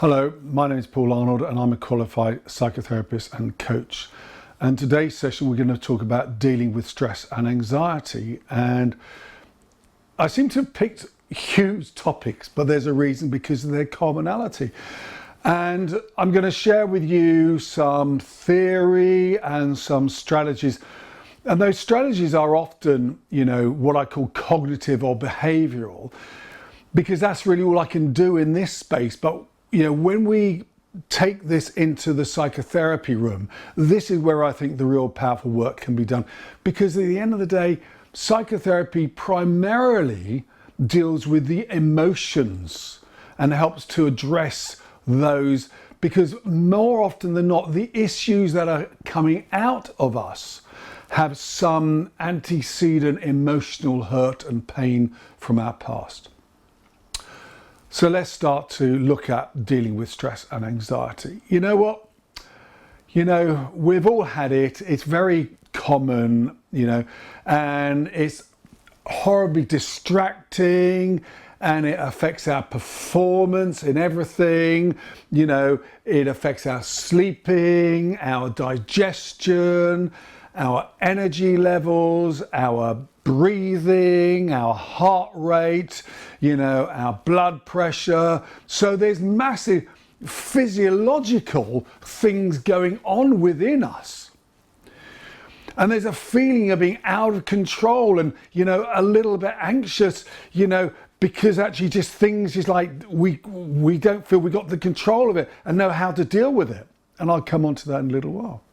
Hello, my name is Paul Arnold and I'm a qualified psychotherapist and coach. And today's session we're going to talk about dealing with stress and anxiety. And I seem to have picked huge topics, but there's a reason, because of their commonality. And I'm going to share with you some theory and some strategies. And those strategies are often, what I call cognitive or behavioral, because that's really all I can do in this space. But when we take this into the psychotherapy room, this is where I think the real powerful work can be done. Because at the end of the day, psychotherapy primarily deals with the emotions and helps to address those, because more often than not, the issues that are coming out of us have some antecedent emotional hurt and pain from our past. So let's start to look at dealing with stress and anxiety. You know what? We've all had it. It's very common, and it's horribly distracting, and it affects our performance in everything. It affects our sleeping, our digestion, our energy levels, our breathing, our heart rate, our blood pressure. So there's massive physiological things going on within us. And there's a feeling of being out of control and, a little bit anxious, because actually just things is like we don't feel we got the control of it and know how to deal with it. And I'll come on to that in a little while.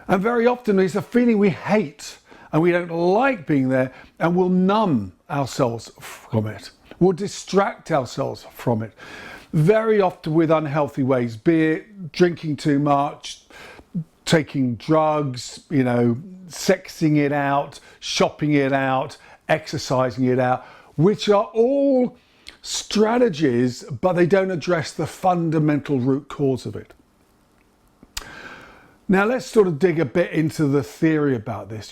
And very often there's a feeling we hate and we don't like being there, and we'll numb ourselves from it. We'll distract ourselves from it. Very often with unhealthy ways, be it drinking too much, taking drugs, sexing it out, shopping it out, exercising it out, which are all strategies, but they don't address the fundamental root cause of it. Now let's sort of dig a bit into the theory about this.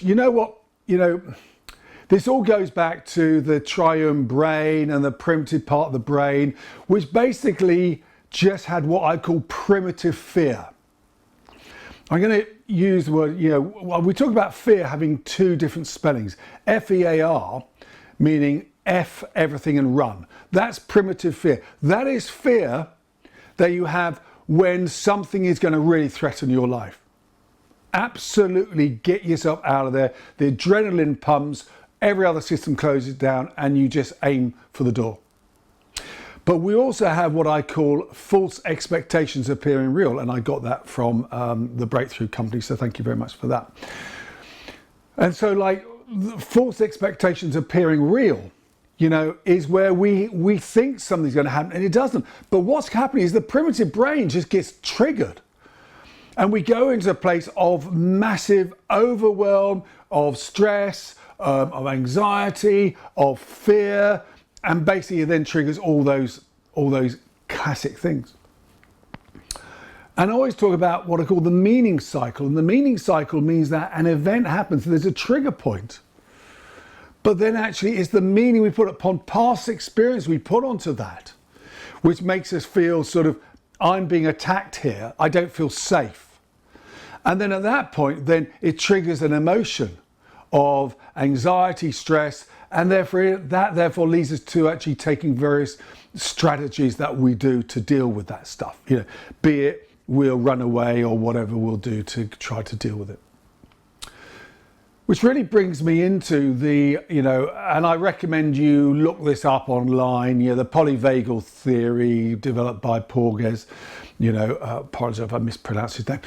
This all goes back to the triune brain and the primitive part of the brain, which basically just had what I call primitive fear. I'm going to use the word, we talk about fear having two different spellings. F-E-A-R, meaning F everything and run. That's primitive fear. That is fear that you have when something is going to really threaten your life. Absolutely get yourself out of there. The adrenaline pumps, every other system closes down, and you just aim for the door. But we also have what I call false expectations appearing real, and I got that from the Breakthrough Company, so thank you very much for that. And so false expectations appearing real, is where we think something's going to happen and it doesn't. But what's happening is the primitive brain just gets triggered. And we go into a place of massive overwhelm, of stress, of anxiety, of fear, and basically it then triggers all those classic things. And I always talk about what I call the meaning cycle. And the meaning cycle means that an event happens, there's a trigger point. But then actually it's the meaning we put upon past experience we put onto that, which makes us feel sort of, I'm being attacked here, I don't feel safe. And then at that point, then it triggers an emotion of anxiety, stress, and therefore leads us to actually taking various strategies that we do to deal with that stuff. Be it we'll run away or whatever we'll do to try to deal with it. Which really brings me into and I recommend you look this up online, the polyvagal theory developed by Porges, apologize if I mispronounced his name,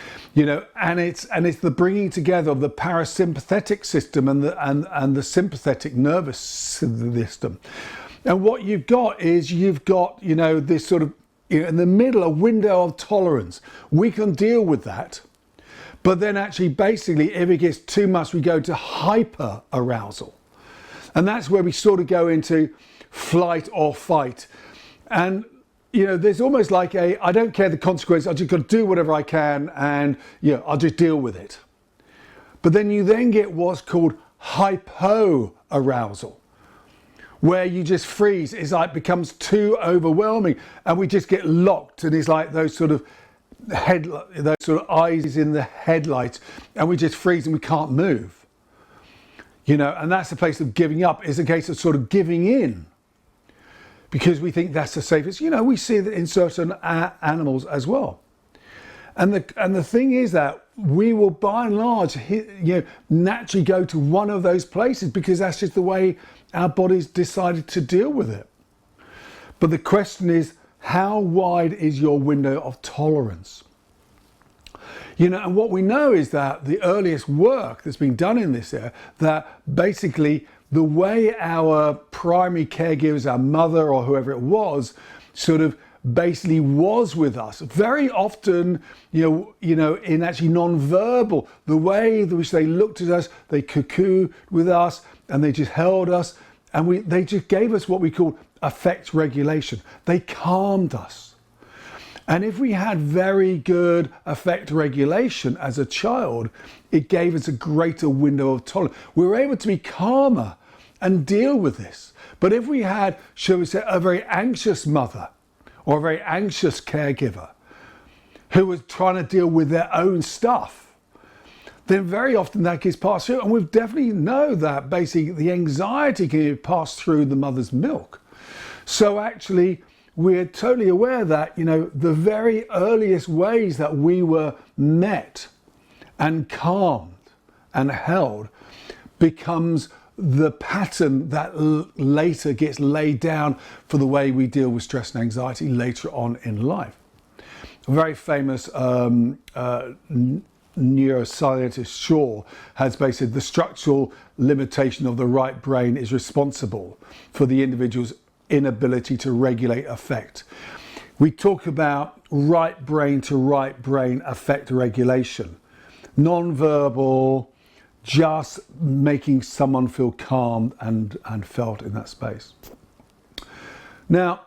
and it's the bringing together of the parasympathetic system and the sympathetic nervous system. And what you've got is this sort of, in the middle, a window of tolerance. We can deal with that. But then actually, basically, if it gets too much, we go to hyper arousal. And that's where we sort of go into flight or fight. And, there's almost like I don't care the consequences, I just got to do whatever I can and, I'll just deal with it. But then you then get what's called hypo arousal, where you just freeze. It's like becomes too overwhelming, and we just get locked, and it's like those sort of eyes in the headlights, and we just freeze and we can't move. And that's a place of giving up. It's a case of sort of giving in, because we think that's the safest. We see that in certain animals as well. And the thing is that we will, by and large, naturally go to one of those places, because that's just the way our bodies decided to deal with it. But the question is, how wide is your window of tolerance? And what we know is that the earliest work that's been done in this area, that basically the way our primary caregivers, our mother or whoever it was, sort of basically was with us, very often, in actually non-verbal, the way in which they looked at us, they cocooned with us, and they just held us, and they just gave us what we call affect regulation. They calmed us. And if we had very good affect regulation as a child, it gave us a greater window of tolerance. We were able to be calmer and deal with this. But if we had, shall we say, a very anxious mother or a very anxious caregiver who was trying to deal with their own stuff, then very often that gets passed through. And we definitely know that basically the anxiety can be passed through the mother's milk. So actually, we're totally aware that, the very earliest ways that we were met and calmed and held becomes the pattern that later gets laid down for the way we deal with stress and anxiety later on in life. A very famous neuroscientist, Shaw, has basically the structural limitation of the right brain is responsible for the individual's inability to regulate affect. We talk about right brain to right brain affect regulation, non-verbal, just making someone feel calm and felt in that space. Now,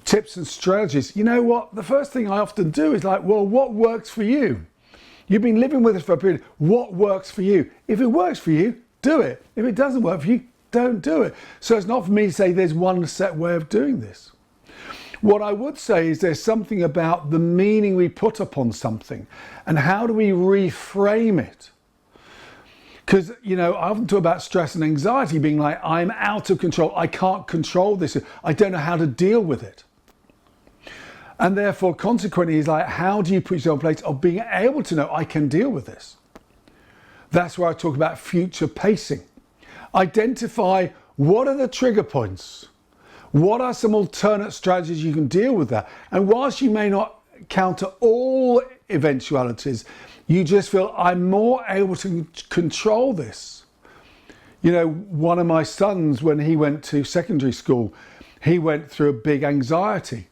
tips and strategies. You know what? The first thing I often do is what works for you? You've been living with us for a period. What works for you? If it works for you, do it. If it doesn't work for you, don't do it. So it's not for me to say there's one set way of doing this. What I would say is there's something about the meaning we put upon something and how do we reframe it. Because, I often talk about stress and anxiety being like, I'm out of control. I can't control this. I don't know how to deal with it. And therefore, consequently, is like, how do you put yourself in place of being able to know I can deal with this? That's where I talk about future pacing. Identify what are the trigger points. What are some alternate strategies you can deal with that? And whilst you may not counter all eventualities, you just feel I'm more able to control this. One of my sons, when he went to secondary school, he went through a big anxiety.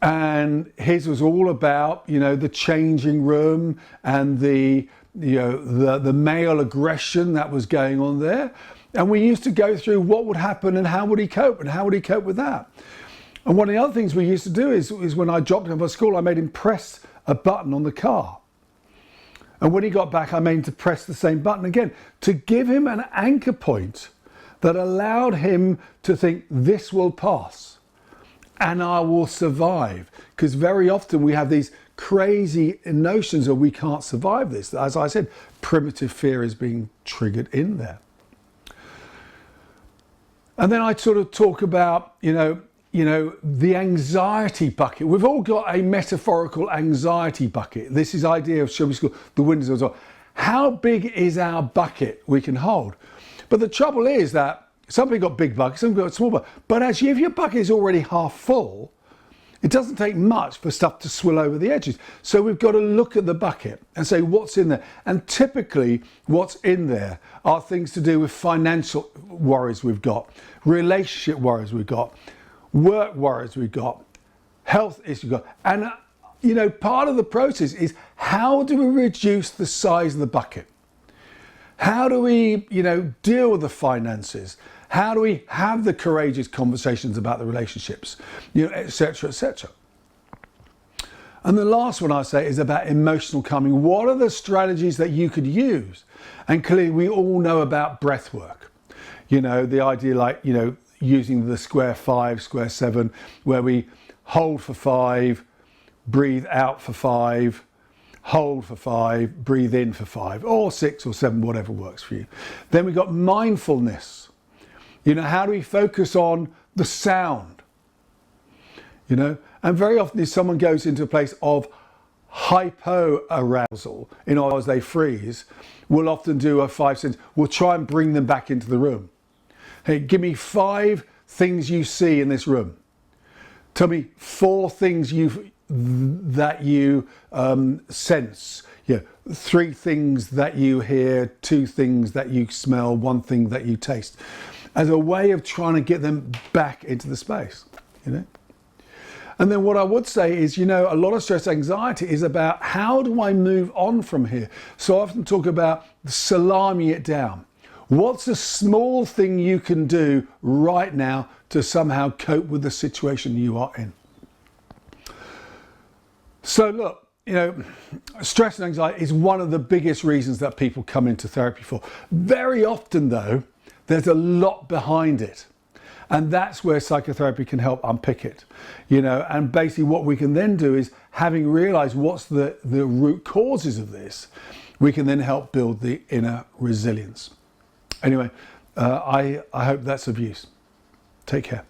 And his was all about, the changing room and the male aggression that was going on there. And we used to go through what would happen and how would he cope with that. And one of the other things we used to do is when I dropped him off at school, I made him press a button on the car. And when he got back, I made him to press the same button again to give him an anchor point that allowed him to think this will pass and I will survive. Because very often we have these crazy notions of we can't survive this. As I said, primitive fear is being triggered in there. And then I sort of talk about, the anxiety bucket. We've all got a metaphorical anxiety bucket. This is idea of, shall we call the windows as well. How big is our bucket we can hold? But the trouble is that some people got big buckets, some people got small buckets. But actually, if your bucket is already half full, it doesn't take much for stuff to swill over the edges. So we've got to look at the bucket and say what's in there. And typically what's in there are things to do with financial worries we've got, relationship worries we've got, work worries we've got, health issues we've got. And, part of the process is how do we reduce the size of the bucket? How do we, deal with the finances? How do we have the courageous conversations about the relationships, et cetera, et cetera. And the last one I say is about emotional calming. What are the strategies that you could use? And clearly we all know about breath work. the idea like, using the square 5, square 7, where we hold for 5, breathe out for 5, hold for 5, breathe in for 5, or 6 or 7, whatever works for you. Then we've got mindfulness. How do we focus on the sound? And very often if someone goes into a place of hypo-arousal, in other words, they freeze, we'll often do a 5 sense. We'll try and bring them back into the room. Hey, give me 5 things you see in this room. Tell me 4 things that you sense. 3 things that you hear, 2 things that you smell, 1 thing that you taste, as a way of trying to get them back into the space. And then what I would say is, a lot of stress anxiety is about how do I move on from here? So I often talk about salami it down. What's a small thing you can do right now to somehow cope with the situation you are in? So look, stress and anxiety is one of the biggest reasons that people come into therapy for. Very often though, there's a lot behind it. And that's where psychotherapy can help unpick it, and basically what we can then do is, having realized what's the root causes of this, we can then help build the inner resilience. Anyway, I hope that's of use. Take care.